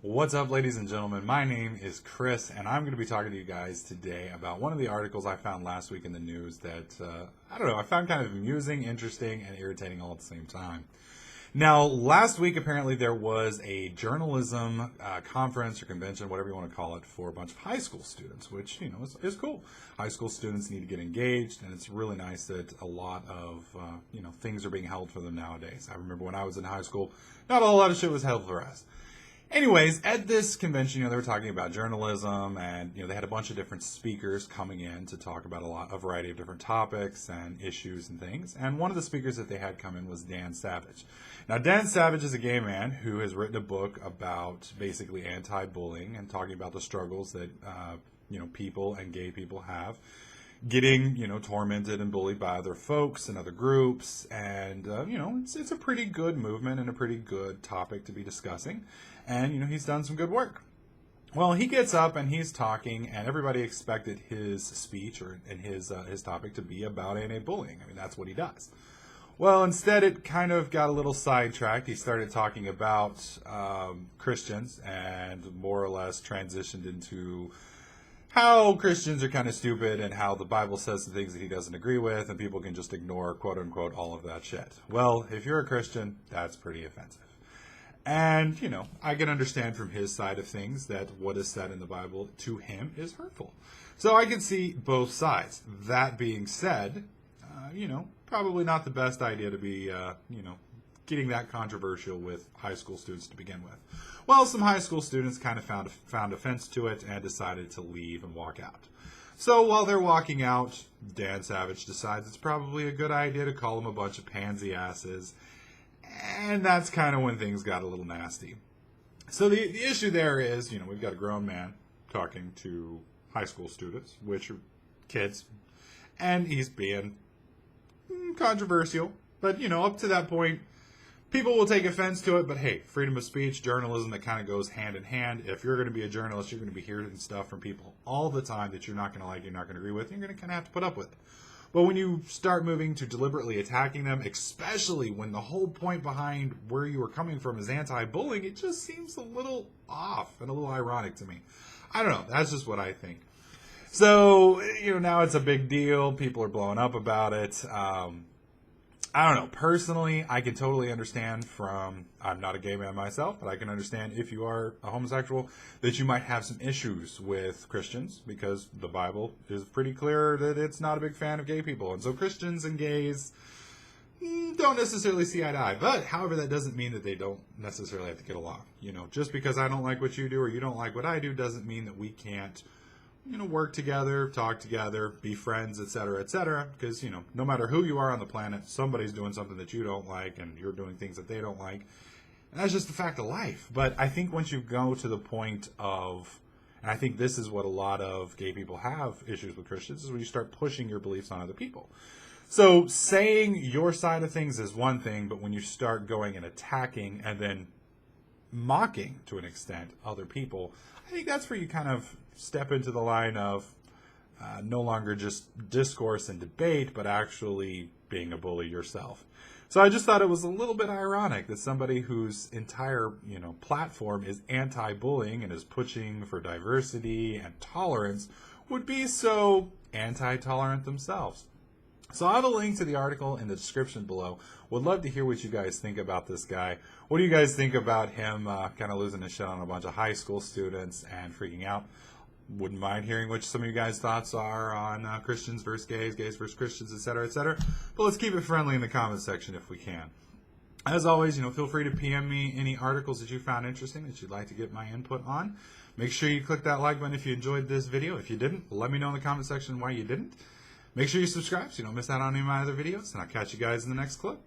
What's up, ladies and gentlemen? My name is Chris, and I'm going to be talking to you guys today about one of the articles I found last week in the news that, I found kind of amusing, interesting, and irritating all at the same time. Now, last week, apparently, there was a journalism conference or convention, whatever you want to call it, for a bunch of high school students, which, is cool. High school students need to get engaged, and it's really nice that a lot of, things are being held for them nowadays. I remember when I was in high school, not a whole lot of shit was held for us. Anyways, at this convention, they were talking about journalism, and they had a bunch of different speakers coming in to talk about a variety of different topics and issues and things. And one of the speakers that they had come in was Dan Savage. Now, Dan Savage is a gay man who has written a book about basically anti-bullying and talking about the struggles that people and gay people have getting tormented and bullied by other folks and other groups, and it's a pretty good movement and a pretty good topic to be discussing. And he's done some good work. Well, he gets up and he's talking, and everybody expected his speech and his topic to be about anti-bullying. I mean, that's what he does. Well, instead, it kind of got a little sidetracked. He started talking about Christians and more or less transitioned into how Christians are kind of stupid and how the Bible says the things that he doesn't agree with, and people can just ignore, quote unquote, all of that shit. Well, if you're a Christian, that's pretty offensive. And, I can understand from his side of things that what is said in the Bible to him is hurtful. So I can see both sides. That being said, probably not the best idea to be, getting that controversial with high school students to begin with. Well, some high school students kind of found offense to it and decided to leave and walk out. So while they're walking out, Dan Savage decides it's probably a good idea to call them a bunch of pansy asses. And that's kind of when things got a little nasty. So the issue there is, we've got a grown man talking to high school students, which are kids, and he's being controversial. But, up to that point, people will take offense to it, but hey, freedom of speech, journalism, that kind of goes hand in hand. If you're going to be a journalist, you're going to be hearing stuff from people all the time that you're not going to like, you're not going to agree with, and you're going to kind of have to put up with it. But when you start moving to deliberately attacking them, especially when the whole point behind where you are coming from is anti-bullying, it just seems a little off and a little ironic to me. I don't know. That's just what I think. So, now it's a big deal. People are blowing up about it. I don't know. Personally, I can totally understand I'm not a gay man myself, but I can understand if you are a homosexual that you might have some issues with Christians, because the Bible is pretty clear that it's not a big fan of gay people. And so Christians and gays don't necessarily see eye to eye. But, however, that doesn't mean that they don't necessarily have to get along. Just because I don't like what you do or you don't like what I do doesn't mean that we can't work together, talk together, be friends, etc., because, no matter who you are on the planet, somebody's doing something that you don't like, and you're doing things that they don't like, and that's just the fact of life. But I think once you go to the point of, and I think this is what a lot of gay people have issues with Christians, is when you start pushing your beliefs on other people. So saying your side of things is one thing, but when you start going and attacking and then mocking, to an extent, other people, I think that's where you kind of step into the line of no longer just discourse and debate, but actually being a bully yourself. So I just thought it was a little bit ironic that somebody whose entire platform is anti-bullying and is pushing for diversity and tolerance would be so anti-tolerant themselves. So I'll have a link to the article in the description below. Would love to hear what you guys think about this guy. What do you guys think about him kind of losing his shit on a bunch of high school students and freaking out? Wouldn't mind hearing what some of you guys' thoughts are on Christians versus gays, gays versus Christians, etc., etc. But let's keep it friendly in the comments section if we can. As always, feel free to PM me any articles that you found interesting that you'd like to get my input on. Make sure you click that like button if you enjoyed this video. If you didn't, let me know in the comment section why you didn't. Make sure you subscribe so you don't miss out on any of my other videos, and I'll catch you guys in the next clip.